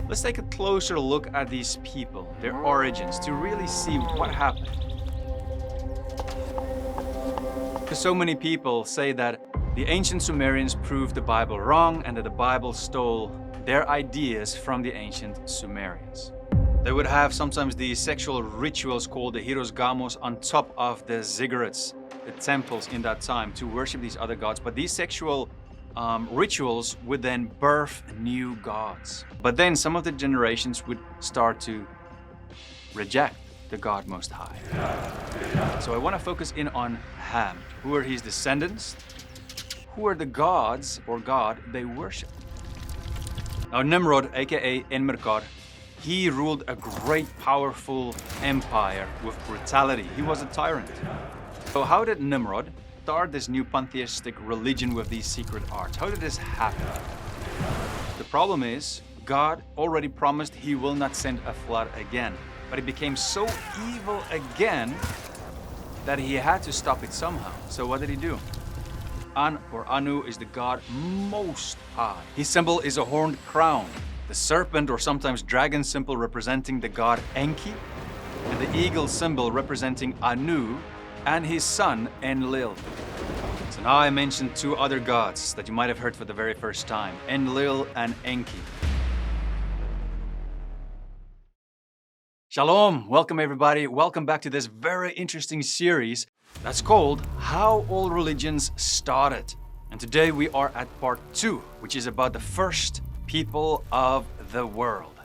Let's take a closer look at these people, their origins, to really see what happened. Because so many people say that the ancient Sumerians proved the Bible wrong and that the Bible stole their ideas from the ancient Sumerians. They would have sometimes these sexual rituals called the hierosgamos on top of the ziggurats, the temples in that time, to worship these other gods. But these sexual rituals would then birth new gods. But then some of the generations would start to reject the God Most High. So I want to focus in on Ham. Who are his descendants? Who are the gods or God they worship? Now Nimrod, aka Enmerkar, he ruled a great, powerful empire with brutality. He was a tyrant. So how did Nimrod start this new pantheistic religion with these secret arts? How did this happen? The problem is, God already promised he will not send a flood again. But it became so evil again that he had to stop it somehow. So what did he do? An or Anu is the God Most High. His symbol is a horned crown, the serpent or sometimes dragon symbol representing the god Enki, and the eagle symbol representing Anu and his son Enlil. So now I mentioned two other gods that you might have heard for the very first time, Enlil and Enki. Shalom, welcome everybody. Welcome back to this very interesting series that's called How All Religions Started. And today we are at part 2, which is about the first people of the world.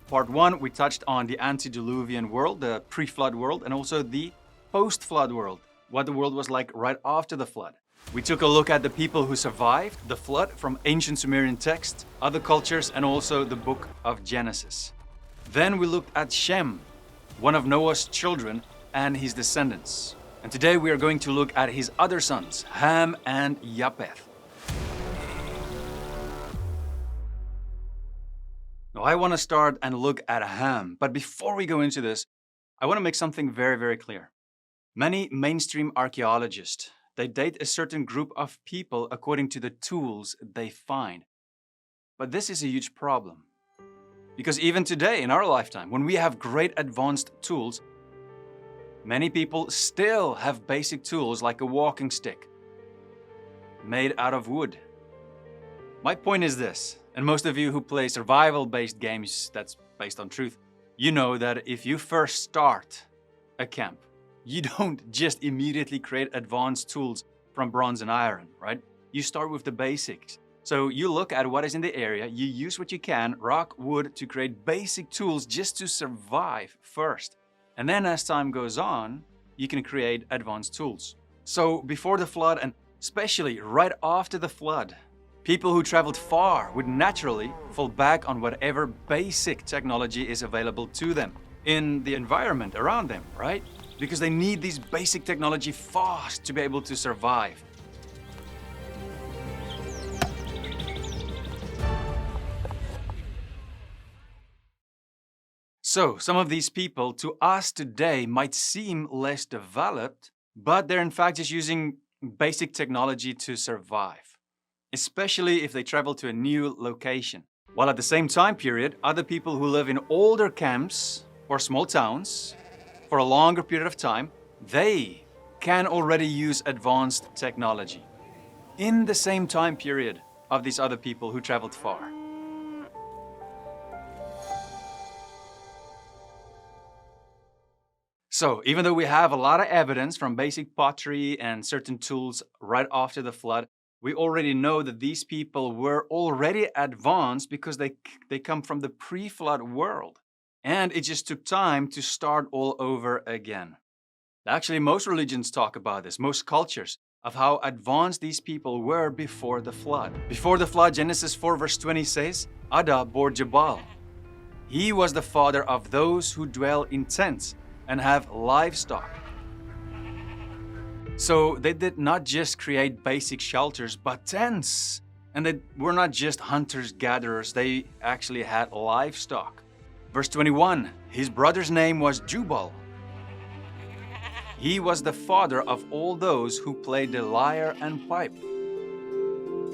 Part 1, we touched on the antediluvian world, the pre-flood world, and also the post-flood world, what the world was like right after the flood. We took a look at the people who survived the flood from ancient Sumerian texts, other cultures, and also the book of Genesis. Then we looked at Shem, one of Noah's children, and his descendants. And today we are going to look at his other sons, Ham and Japheth. Now I want to start and look at Ham, but before we go into this, I want to make something very, very clear. Many mainstream archaeologists, they date a certain group of people according to the tools they find. But this is a huge problem. Because even today, in our lifetime, when we have great advanced tools, many people still have basic tools like a walking stick, made out of wood. My point is this, and most of you who play survival-based games that's based on truth, you know that if you first start a camp, you don't just immediately create advanced tools from bronze and iron, right? You start with the basics. So you look at what is in the area, you use what you can, rock, wood, to create basic tools just to survive first. And then as time goes on, you can create advanced tools. So before the flood, and especially right after the flood, people who traveled far would naturally fall back on whatever basic technology is available to them in the environment around them, right? Because they need this basic technology fast to be able to survive. So, some of these people to us today might seem less developed, but they're in fact just using basic technology to survive, especially if they travel to a new location. While at the same time period, other people who live in older camps or small towns for a longer period of time, they can already use advanced technology in the same time period of these other people who traveled far. So, even though we have a lot of evidence from basic pottery and certain tools right after the flood, we already know that these people were already advanced because they come from the pre-flood world. And it just took time to start all over again. Actually, most religions talk about this, most cultures, of how advanced these people were before the flood. Before the flood, Genesis 4 verse 20 says, Ada bore Jabal. He was the father of those who dwell in tents and have livestock. So they did not just create basic shelters, but tents. And they were not just hunters-gatherers, they actually had livestock. Verse 21, his brother's name was Jubal. He was the father of all those who played the lyre and pipe.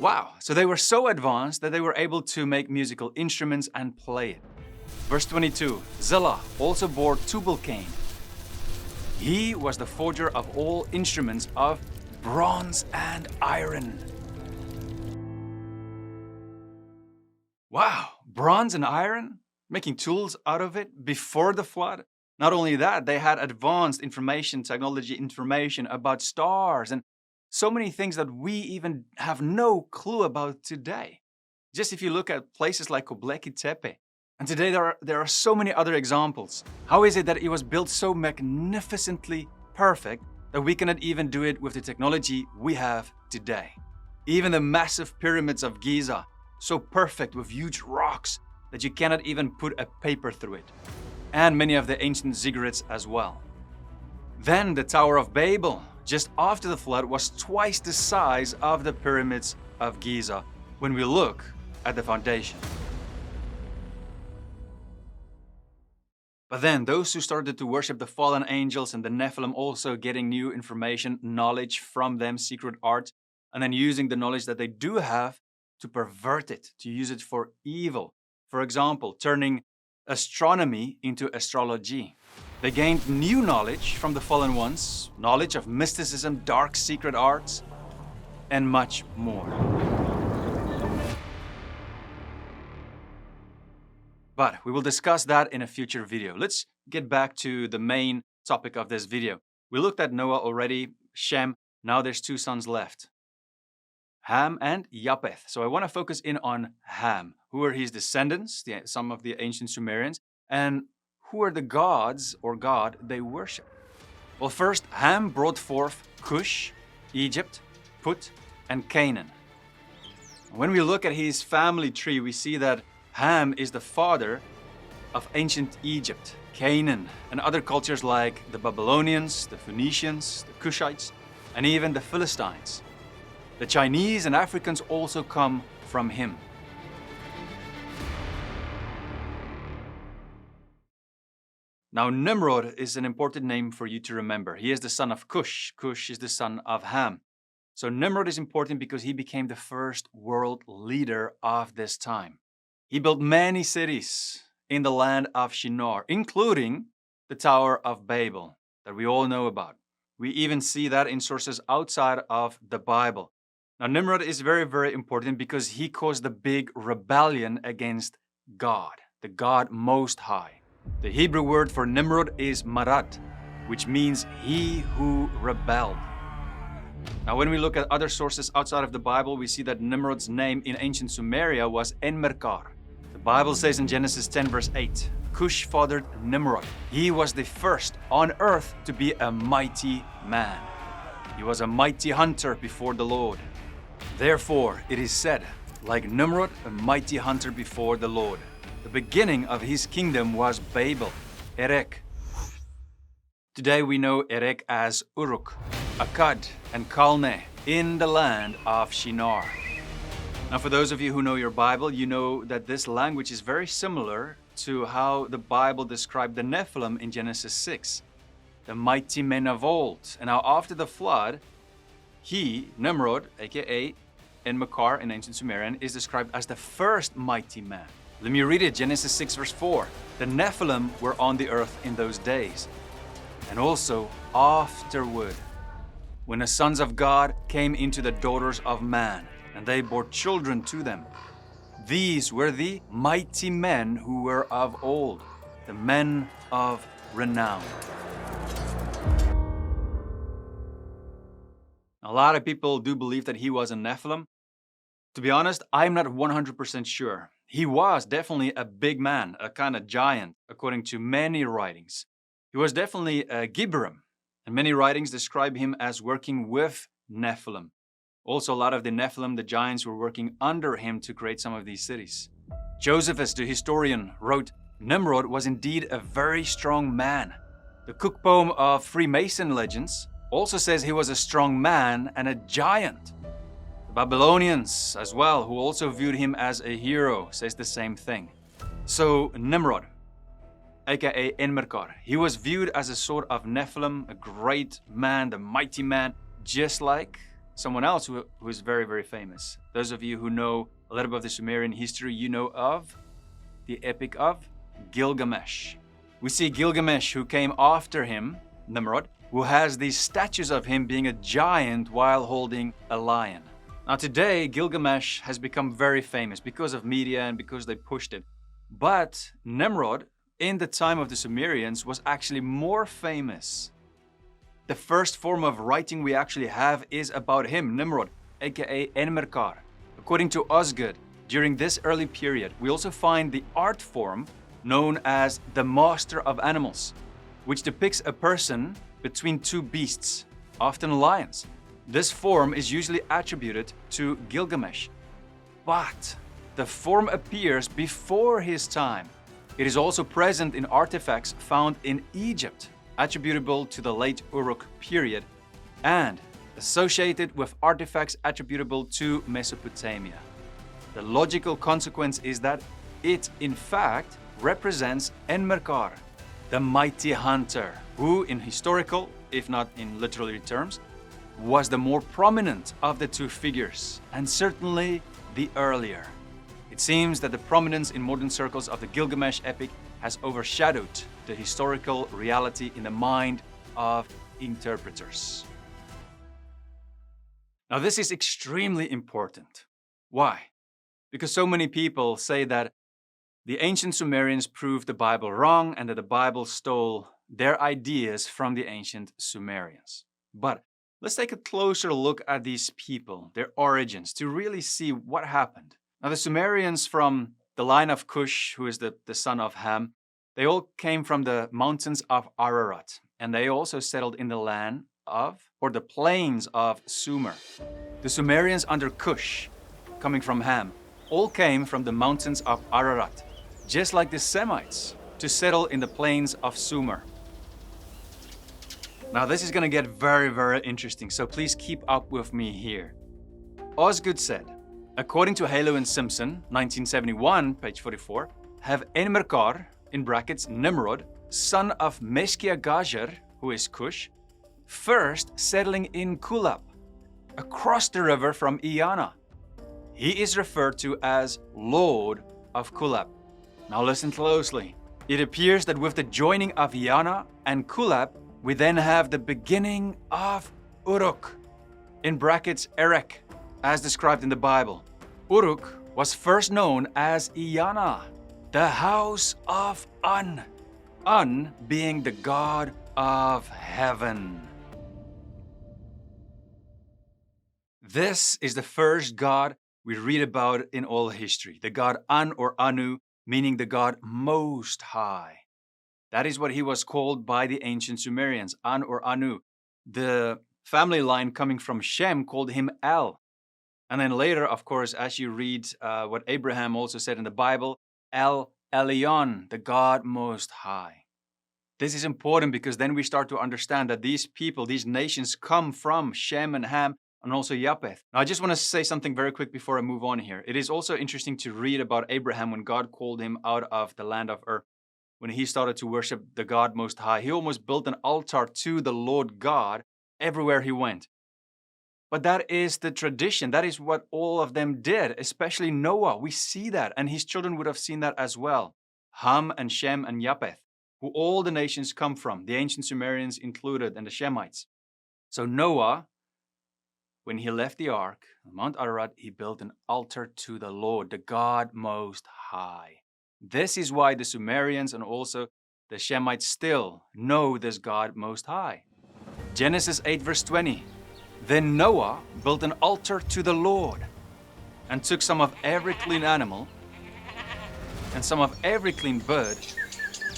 Wow, so they were so advanced that they were able to make musical instruments and play it. Verse 22, Zillah also bore Tubal-Cain. He was the forger of all instruments of bronze and iron. Wow, bronze and iron? Making tools out of it before the flood? Not only that, they had advanced technology information about stars and so many things that we even have no clue about today. Just if you look at places like Göbekli Tepe. And today there are so many other examples. How is it that it was built so magnificently perfect that we cannot even do it with the technology we have today? Even the massive pyramids of Giza, so perfect with huge rocks that you cannot even put a paper through it. And many of the ancient ziggurats as well. Then the Tower of Babel, just after the flood, was twice the size of the pyramids of Giza when we look at the foundation. But then those who started to worship the fallen angels and the Nephilim, also getting new information, knowledge from them, secret art, and then using the knowledge that they do have to pervert it, to use it for evil. For example, turning astronomy into astrology. They gained new knowledge from the fallen ones, knowledge of mysticism, dark secret arts, and much more. But we will discuss that in a future video. Let's get back to the main topic of this video. We looked at Noah already, Shem, now there's two sons left. Ham and Japheth. So I want to focus in on Ham. Who are his descendants, some of the ancient Sumerians, and who are the gods or god they worship? Well, first, Ham brought forth Cush, Egypt, Put, and Canaan. When we look at his family tree, we see that Ham is the father of ancient Egypt, Canaan, and other cultures like the Babylonians, the Phoenicians, the Cushites, and even the Philistines. The Chinese and Africans also come from him. Now, Nimrod is an important name for you to remember. He is the son of Cush. Cush is the son of Ham. So Nimrod is important because he became the first world leader of this time. He built many cities in the land of Shinar, including the Tower of Babel that we all know about. We even see that in sources outside of the Bible. Now, Nimrod is very, very important because he caused the big rebellion against God, the God Most High. The Hebrew word for Nimrod is marad, which means he who rebelled. Now, when we look at other sources outside of the Bible, we see that Nimrod's name in ancient Sumeria was Enmerkar. The Bible says in Genesis 10 verse 8, Cush fathered Nimrod. He was the first on earth to be a mighty man. He was a mighty hunter before the Lord. Therefore, it is said, like Nimrod, a mighty hunter before the Lord. The beginning of his kingdom was Babel, Erech. Today we know Erech as Uruk, Akkad, and Calneh in the land of Shinar. Now, for those of you who know your Bible, you know that this language is very similar to how the Bible described the Nephilim in Genesis 6, the mighty men of old. And now after the flood, he, Nimrod, aka Enmerkar in ancient Sumerian, is described as the first mighty man. Let me read it, Genesis 6 verse 4. The Nephilim were on the earth in those days, and also afterward, when the sons of God came into the daughters of man, and they bore children to them. These were the mighty men who were of old, the men of renown. A lot of people do believe that he was a Nephilim. To be honest, I'm not 100% sure. He was definitely a big man, a kind of giant, according to many writings. He was definitely a Gibberim, and many writings describe him as working with Nephilim. Also, a lot of the Nephilim, the giants, were working under him to create some of these cities. Josephus, the historian, wrote, Nimrod was indeed a very strong man. The Cook poem of Freemason legends also says he was a strong man and a giant. The Babylonians as well, who also viewed him as a hero, says the same thing. So Nimrod, aka Enmerkar, he was viewed as a sort of Nephilim, a great man, the mighty man, just like someone else who is very, very famous. Those of you who know a little bit of the Sumerian history, you know of the Epic of Gilgamesh. We see Gilgamesh, who came after him, Nimrod, who has these statues of him being a giant while holding a lion. Now today, Gilgamesh has become very famous because of media and because they pushed it. But Nimrod, in the time of the Sumerians, was actually more famous. The first form of writing we actually have is about him, Nimrod, aka Enmerkar. According to Osgood, during this early period, we also find the art form known as the Master of Animals, which depicts a person between two beasts, often lions. This form is usually attributed to Gilgamesh, but the form appears before his time. It is also present in artifacts found in Egypt, attributable to the late Uruk period, and associated with artifacts attributable to Mesopotamia. The logical consequence is that it, in fact, represents Enmerkar, the mighty hunter, who in historical, if not in literary terms, was the more prominent of the two figures, and certainly the earlier. It seems that the prominence in modern circles of the Gilgamesh epic has overshadowed the historical reality in the mind of interpreters. Now, this is extremely important. Why? Because so many people say that the ancient Sumerians proved the Bible wrong and that the Bible stole their ideas from the ancient Sumerians. But let's take a closer look at these people, their origins, to really see what happened. Now, the Sumerians from the line of Cush, who is the son of Ham, they all came from the mountains of Ararat, and they also settled in the land of, or the plains of Sumer. The Sumerians under Cush, coming from Ham, all came from the mountains of Ararat, just like the Semites, to settle in the plains of Sumer. Now, this is going to get very, very interesting, so please keep up with me here. Osgood said, according to Halo and Simpson, 1971, page 44, have Enmerkar, in brackets Nimrod, son of Meshkia-Gajer, who is Cush, first settling in Kulab, across the river from Iana. He is referred to as Lord of Kulab. Now listen closely. It appears that with the joining of Iana and Kulab, we then have the beginning of Uruk, in brackets Erech, as described in the Bible. Uruk was first known as Iana, the house of Un. Un being the god of heaven. This is the first god we read about in all history, the god An or Anu, meaning the god most high. That is what he was called by the ancient Sumerians, An or Anu. The family line coming from Shem called him El. And then later, of course, as you read what Abraham also said in the Bible, El Elyon, the God Most High. This is important because then we start to understand that these people, these nations come from Shem and Ham and also Japheth. Now, I just want to say something very quick before I move on here. It is also interesting to read about Abraham when God called him out of the land of Ur. When he started to worship the God Most High, he almost built an altar to the Lord God everywhere he went. But that is the tradition. That is what all of them did, especially Noah. We see that, and his children would have seen that as well. Ham and Shem and Japheth, who all the nations come from, the ancient Sumerians included, and the Shemites. So Noah, when he left the ark on Mount Ararat, he built an altar to the Lord, the God Most High. This is why the Sumerians and also the Shemites still know this God Most High. Genesis 8 verse 20. Then Noah built an altar to the Lord and took some of every clean animal and some of every clean bird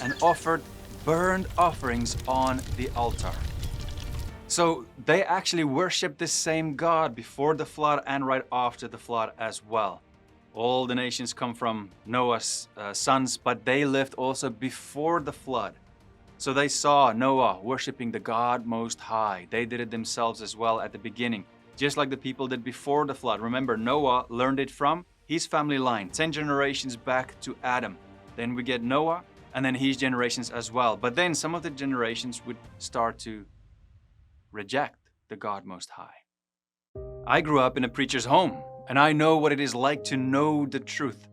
and offered burnt offerings on the altar. So they actually worshiped the same God before the flood and right after the flood as well. All the nations come from Noah's sons, but they lived also before the flood. So they saw Noah worshiping the God Most High. They did it themselves as well at the beginning, just like the people did before the flood. Remember, Noah learned it from his family line, 10 generations back to Adam. Then we get Noah, and then his generations as well. But then some of the generations would start to reject the God Most High. I grew up in a preacher's home, and I know what it is like to know the truth.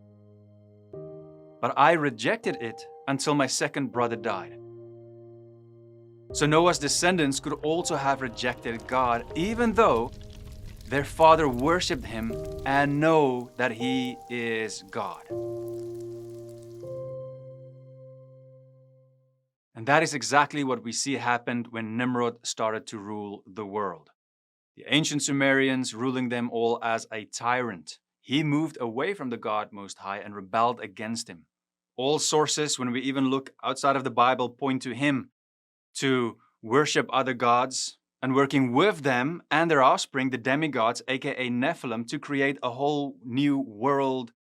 But I rejected it until my second brother died. So Noah's descendants could also have rejected God, even though their father worshipped him and know that he is God. And that is exactly what we see happened when Nimrod started to rule the world. The ancient Sumerians ruling them all as a tyrant. He moved away from the God Most High and rebelled against him. All sources, when we even look outside of the Bible, point to him to worship other gods and working with them and their offspring, the demigods, aka Nephilim, to create a whole new world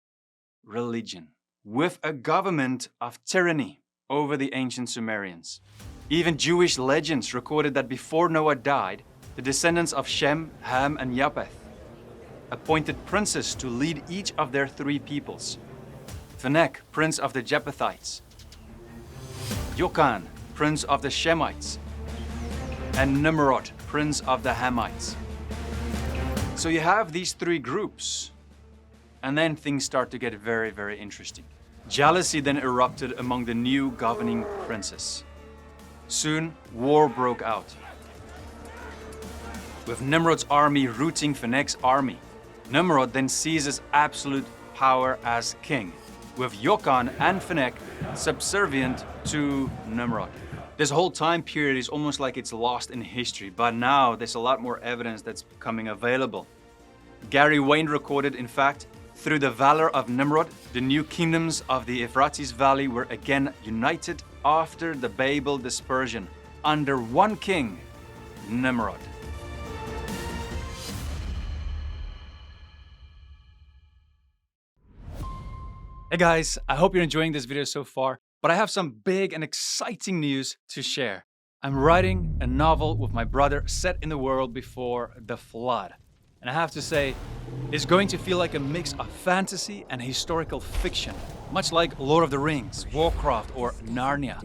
religion with a government of tyranny over the ancient Sumerians. Even Jewish legends recorded that before Noah died, the descendants of Shem, Ham, and Japheth appointed princes to lead each of their three peoples. Phanek, prince of the Japhethites, Yokan, prince of the Shemites, and Nimrod, prince of the Hamites. So you have these three groups, and then things start to get very, very interesting. Jealousy then erupted among the new governing princes. Soon, war broke out, with Nimrod's army routing Phanek's army. Nimrod then seizes absolute power as king, with Yokan and Phanek subservient to Nimrod. This whole time period is almost like it's lost in history, but now there's a lot more evidence that's becoming available. Gary Wayne recorded, in fact, through the valor of Nimrod, the new kingdoms of the Euphrates Valley were again united after the Babel dispersion, under one king, Nimrod. Hey guys, I hope you're enjoying this video so far, but I have some big and exciting news to share. I'm writing a novel with my brother set in the world before the flood. And I have to say, it's going to feel like a mix of fantasy and historical fiction, much like Lord of the Rings, Warcraft, or Narnia.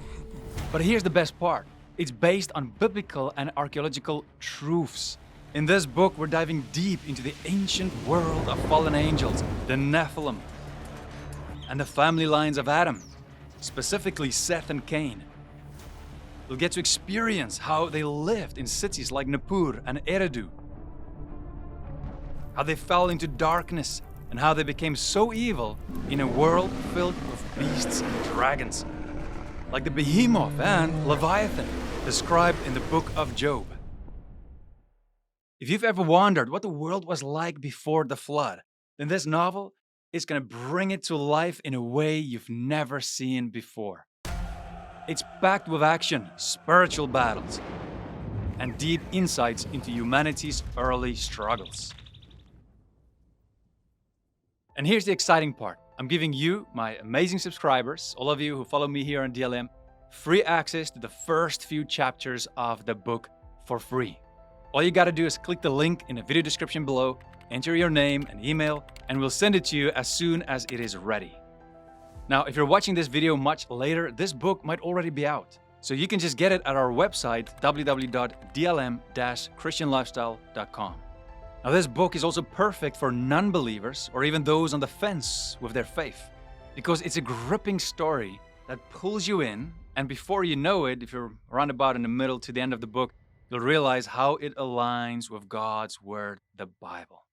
But here's the best part. It's based on biblical and archaeological truths. In this book, we're diving deep into the ancient world of fallen angels, the Nephilim, and the family lines of Adam, specifically Seth and Cain. We'll get to experience how they lived in cities like Nippur and Eridu, how they fell into darkness, and how they became so evil in a world filled with beasts and dragons, like the Behemoth and Leviathan, described in the book of Job. If you've ever wondered what the world was like before the flood, then this novel is going to bring it to life in a way you've never seen before. It's packed with action, spiritual battles, and deep insights into humanity's early struggles. And here's the exciting part. I'm giving you, my amazing subscribers, all of you who follow me here on DLM, free access to the first few chapters of the book for free. All you gotta do is click the link in the video description below, enter your name and email, and we'll send it to you as soon as it is ready. Now, if you're watching this video much later, this book might already be out. So you can just get it at our website, www.dlm-christianlifestyle.com. Now, this book is also perfect for non-believers or even those on the fence with their faith, because it's a gripping story that pulls you in, and before you know it, if you're around about in the middle to the end of the book, you'll realize how it aligns with God's Word, the Bible.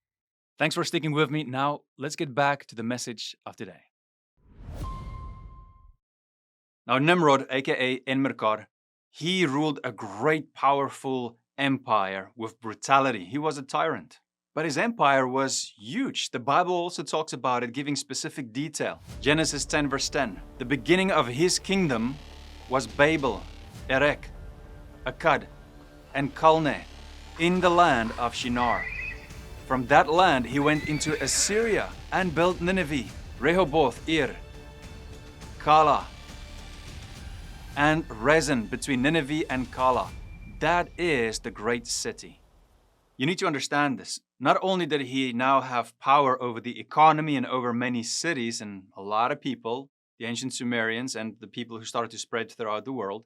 Thanks for sticking with me. Now, let's get back to the message of today. Now, Nimrod, aka Enmerkar, he ruled a great, powerful empire with brutality. He was a tyrant. But his empire was huge. The Bible also talks about it, giving specific detail. Genesis 10, verse 10. The beginning of his kingdom was Babel, Erech, Akkad, and Calneh, in the land of Shinar. From that land he went into Assyria and built Nineveh, Rehoboth, Ir, Kala, and Rezin, between Nineveh and Kala. That is the great city. You need to understand this. Not only did he now have power over the economy and over many cities and a lot of people, the ancient Sumerians and the people who started to spread throughout the world,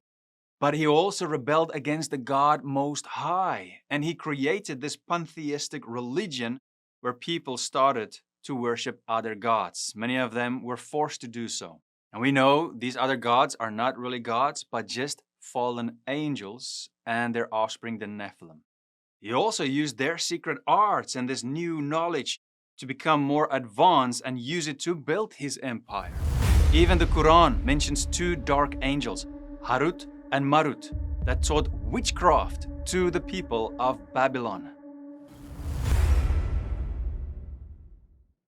but he also rebelled against the God Most High, and he created this pantheistic religion where people started to worship other gods. Many of them were forced to do so. And we know these other gods are not really gods, but just fallen angels and their offspring, the Nephilim. He also used their secret arts and this new knowledge to become more advanced and use it to build his empire. Even the Quran mentions two dark angels, Harut and Marut, that taught witchcraft to the people of Babylon.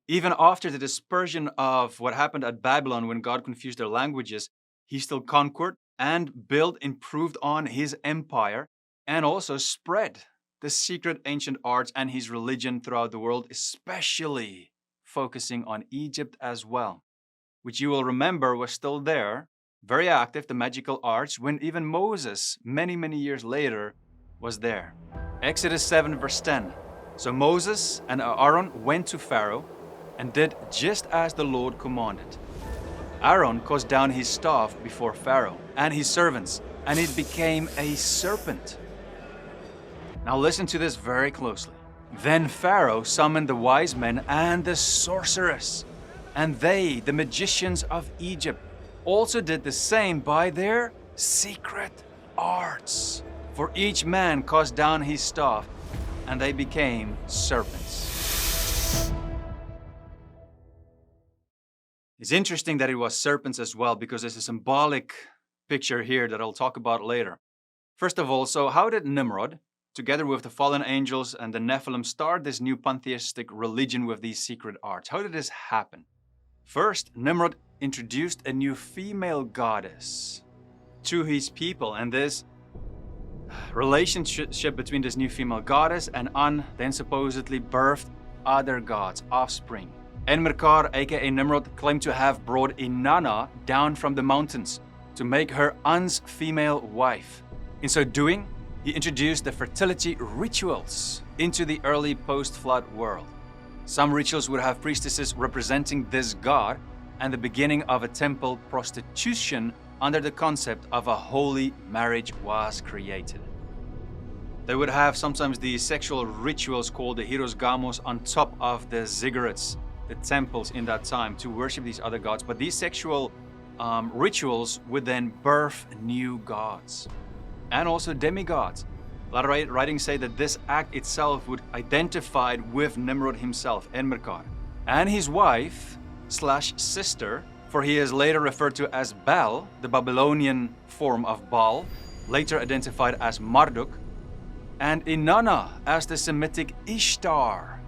Even after the dispersion of what happened at Babylon when God confused their languages, he still conquered and improved on his empire, and also spread the secret ancient arts and his religion throughout the world, especially focusing on Egypt as well, which you will remember was still there, very active, the magical arts, when even Moses, many, many years later, was there. Exodus 7 verse 10. So Moses and Aaron went to Pharaoh and did just as the Lord commanded. Aaron caused down his staff before Pharaoh and his servants, and it became a serpent. Now listen to this very closely. Then Pharaoh summoned the wise men and the sorcerers, and they, the magicians of Egypt, also did the same by their secret arts. For each man caused down his staff, and they became serpents. It's interesting that it was serpents as well, because there's a symbolic picture here that I'll talk about later. First of all, so how did Nimrod, together with the fallen angels and the Nephilim, start this new pantheistic religion with these secret arts? How did this happen? First, Nimrod introduced a new female goddess to his people, and this relationship between this new female goddess and An then supposedly birthed other gods, offspring. Enmerkar, aka Nimrod, claimed to have brought Inanna down from the mountains to make her An's female wife. In so doing, he introduced the fertility rituals into the early post-flood world. Some rituals would have priestesses representing this god, and the beginning of a temple prostitution under the concept of a holy marriage was created. They would have sometimes these sexual rituals called the Hirosgamos on top of the ziggurats, the temples in that time, to worship these other gods. But these sexual rituals would then birth new gods and also demigods. A lot of writings say that this act itself would identify with Nimrod himself, Enmerkar, and his wife / sister, for he is later referred to as Bel, the Babylonian form of Baal, later identified as Marduk, and Inanna as the Semitic Ishtar,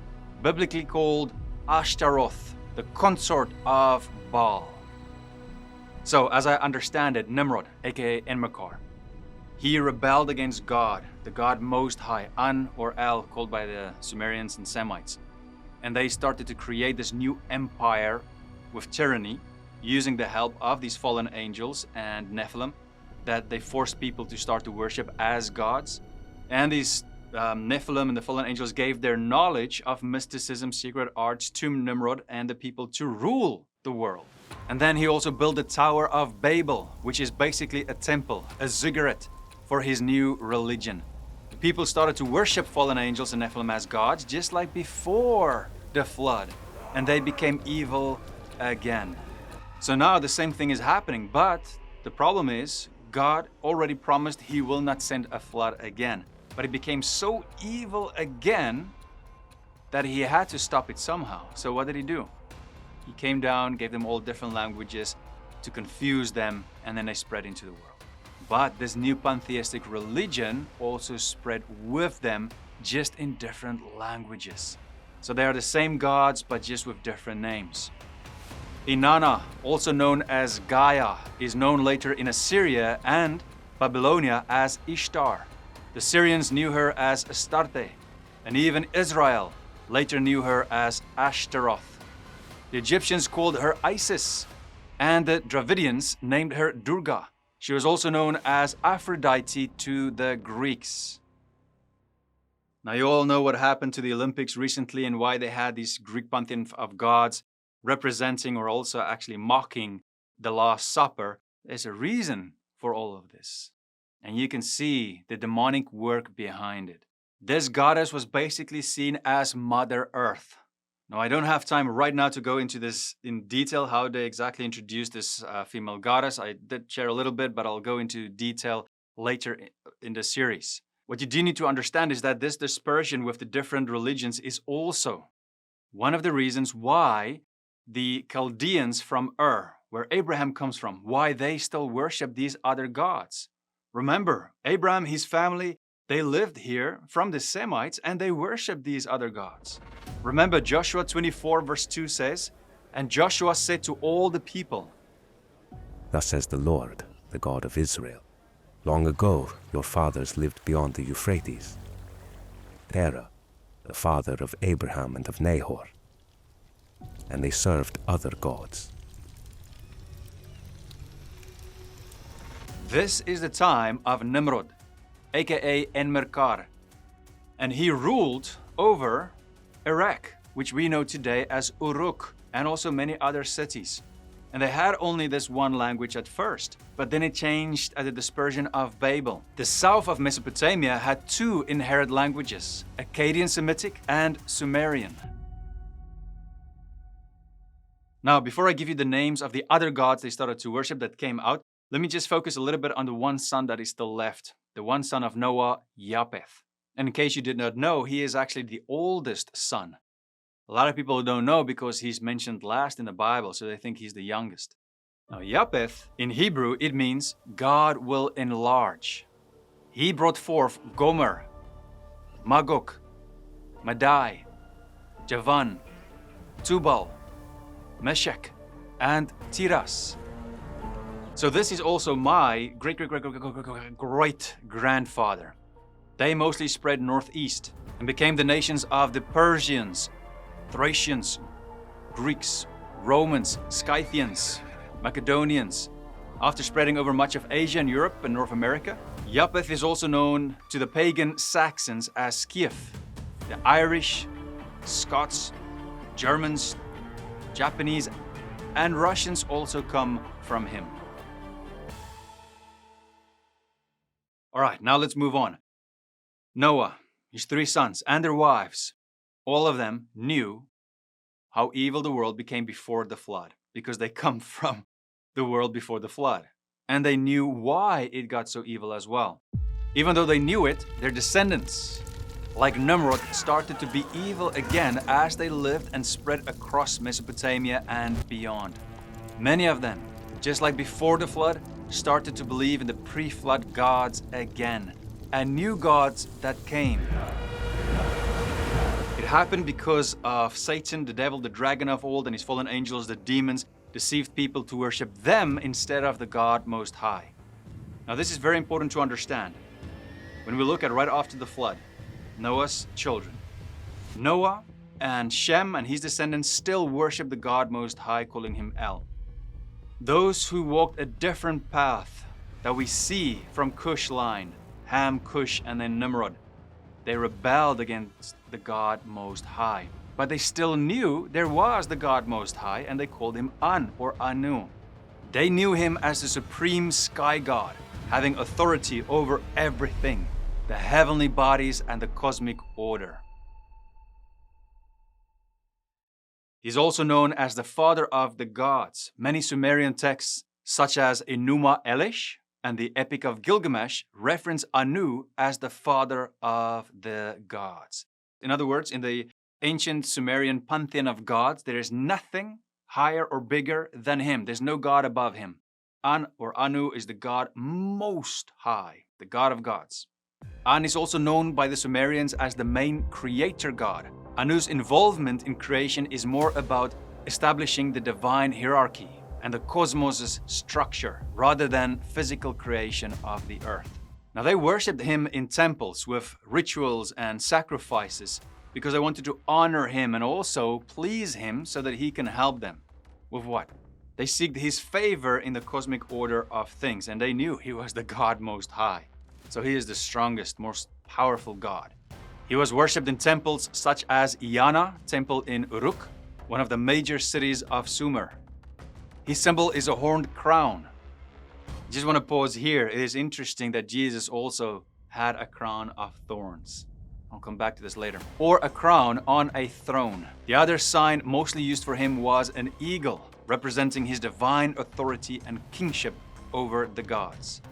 biblically called Ashtaroth, the consort of Baal. So, as I understand it, Nimrod, aka Enmerkar, he rebelled against God, the God Most High, An or El, called by the Sumerians and Semites. And they started to create this new empire with tyranny, using the help of these fallen angels and Nephilim, that they forced people to start to worship as gods. And these Nephilim and the fallen angels gave their knowledge of mysticism, secret arts to Nimrod and the people to rule the world. And then he also built the Tower of Babel, which is basically a temple, a ziggurat, for his new religion. The people started to worship fallen angels and Nephilim as gods, just like before the flood, and they became evil again. So now the same thing is happening, but the problem is God already promised he will not send a flood again. But it became so evil again that he had to stop it somehow. So what did he do? He came down, gave them all different languages to confuse them, and then they spread into the world. But this new pantheistic religion also spread with them, just in different languages. So they are the same gods, but just with different names. Inanna, also known as Gaia, is known later in Assyria and Babylonia as Ishtar. The Syrians knew her as Astarte, and even Israel later knew her as Ashtaroth. The Egyptians called her Isis, and the Dravidians named her Durga. She was also known as Aphrodite to the Greeks. Now you all know what happened to the Olympics recently and why they had this Greek pantheon of gods representing or also actually mocking the Last Supper. There's a reason for all of this. And you can see the demonic work behind it. This goddess was basically seen as Mother Earth. Now, I don't have time right now to go into this in detail, how they exactly introduced this female goddess. I did share a little bit, but I'll go into detail later in the series. What you do need to understand is that this dispersion with the different religions is also one of the reasons why the Chaldeans from Ur, where Abraham comes from, why they still worship these other gods. Remember, Abraham, his family, they lived here from the Semites and they worshiped these other gods. Remember, Joshua 24 verse 2 says, "And Joshua said to all the people, Thus says the Lord, the God of Israel, long ago your fathers lived beyond the Euphrates. Terah, the father of Abraham and of Nahor, and they served other gods." This is the time of Nimrod, aka Enmerkar, and he ruled over Iraq, which we know today as Uruk, and also many other cities. And they had only this one language at first, but then it changed at the dispersion of Babel. The south of Mesopotamia had two inherent languages, Akkadian Semitic and Sumerian. Now, before I give you the names of the other gods they started to worship that came out, let me just focus a little bit on the one son that is still left, the one son of Noah, Japheth. And in case you did not know, he is actually the oldest son. A lot of people don't know because he's mentioned last in the Bible, so they think he's the youngest. Now, Japheth, in Hebrew, it means God will enlarge. He brought forth Gomer, Magog, Madai, Javan, Tubal, Meshech, and Tiras. So this is also my great-grandfather. They mostly spread northeast and became the nations of the Persians, Thracians, Greeks, Romans, Scythians, Macedonians. After spreading over much of Asia and Europe and North America, Japheth is also known to the pagan Saxons as Scyth. The Irish, Scots, Germans, Japanese, and Russians also come from him. All right, now let's move on. Noah, his three sons, and their wives, all of them knew how evil the world became before the flood, because they come from the world before the flood. And they knew why it got so evil as well. Even though they knew it, their descendants, like Nimrod, started to be evil again as they lived and spread across Mesopotamia and beyond. Many of them, just like before the flood, started to believe in the pre-flood gods again, and new gods that came. It happened because of Satan, the devil, the dragon of old, and his fallen angels, the demons, deceived people to worship them instead of the God Most High. Now this is very important to understand. When we look at right after the flood, Noah's children, Noah and Shem and his descendants still worship the God Most High, calling him El. Those who walked a different path that we see from Cush line, Ham, Cush, and then Nimrod, they rebelled against the God Most High. But they still knew there was the God Most High, and they called him An or Anu. They knew him as the supreme sky god, having authority over everything, the heavenly bodies and the cosmic order. He's also known as the father of the gods. Many Sumerian texts, such as Enuma Elish and the Epic of Gilgamesh, reference Anu as the father of the gods. In other words, in the ancient Sumerian pantheon of gods, there is nothing higher or bigger than him. There's no god above him. An or Anu is the god most high, the god of gods. An is also known by the Sumerians as the main creator god. Anu's involvement in creation is more about establishing the divine hierarchy and the cosmos' structure rather than physical creation of the earth. Now they worshipped him in temples with rituals and sacrifices because they wanted to honor him and also please him so that he can help them. With what? They seeked his favor in the cosmic order of things, and they knew he was the God Most High. So he is the strongest, most powerful God. He was worshipped in temples such as Iana, temple in Uruk, one of the major cities of Sumer. His symbol is a horned crown. I just want to pause here. It is interesting that Jesus also had a crown of thorns. I'll come back to this later. Or a crown on a throne. The other sign mostly used for him was an eagle, representing his divine authority and kingship over the gods.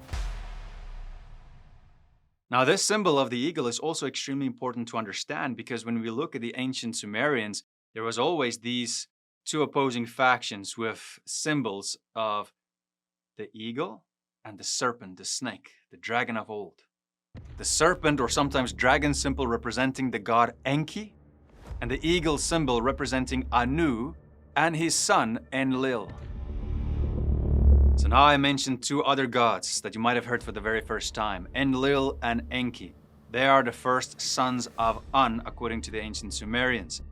Now, this symbol of the eagle is also extremely important to understand, because when we look at the ancient Sumerians, there was always these two opposing factions with symbols of the eagle and the serpent, the snake, the dragon of old. The serpent, or sometimes dragon symbol, representing the god Enki, and the eagle symbol representing Anu and his son Enlil. So now I mentioned two other gods that you might have heard for the very first time, Enlil and Enki. They are the first sons of An, according to the ancient Sumerians.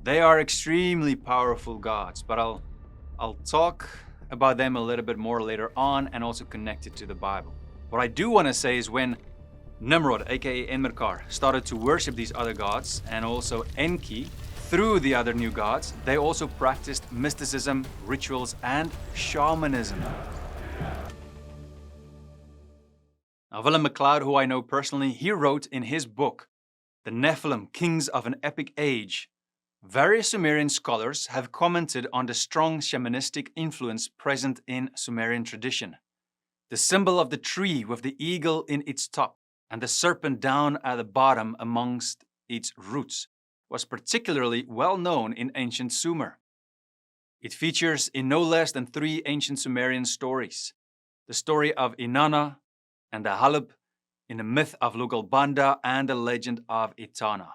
They are extremely powerful gods, but I'll talk about them a little bit more later on and also connect it to the Bible. What I do want to say is when Nimrod, aka Enmerkar, started to worship these other gods, and also Enki, through the other new gods, they also practiced mysticism, rituals, and shamanism. Now, Willem McLeod, who I know personally, he wrote in his book, The Nephilim, Kings of an Epic Age. Various Sumerian scholars have commented on the strong shamanistic influence present in Sumerian tradition. The symbol of the tree with the eagle in its top and the serpent down at the bottom amongst its roots was particularly well known in ancient Sumer. It features in no less than 3 ancient Sumerian stories: the story of Inanna and the Haleb, in the myth of Lugalbanda, and the legend of Etana.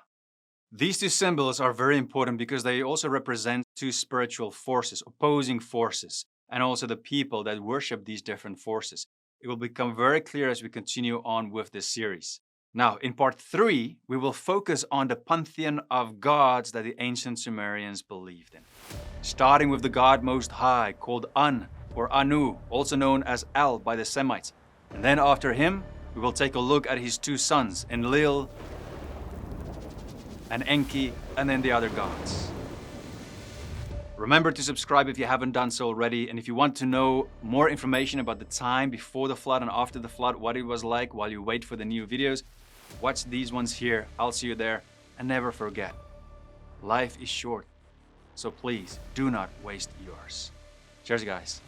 These 2 symbols are very important because they also represent 2 spiritual forces, opposing forces, and also the people that worship these different forces. It will become very clear as we continue on with this series. Now, in part 3, we will focus on the pantheon of gods that the ancient Sumerians believed in. Starting with the god most high, called An, or Anu, also known as El by the Semites. And then after him, we will take a look at his 2 sons, Enlil and Enki, and then the other gods. Remember to subscribe if you haven't done so already, and if you want to know more information about the time before the flood and after the flood, what it was like while you wait for the new videos, watch these ones here. I'll see you there, and never forget, life is short, so please do not waste yours. Cheers, guys.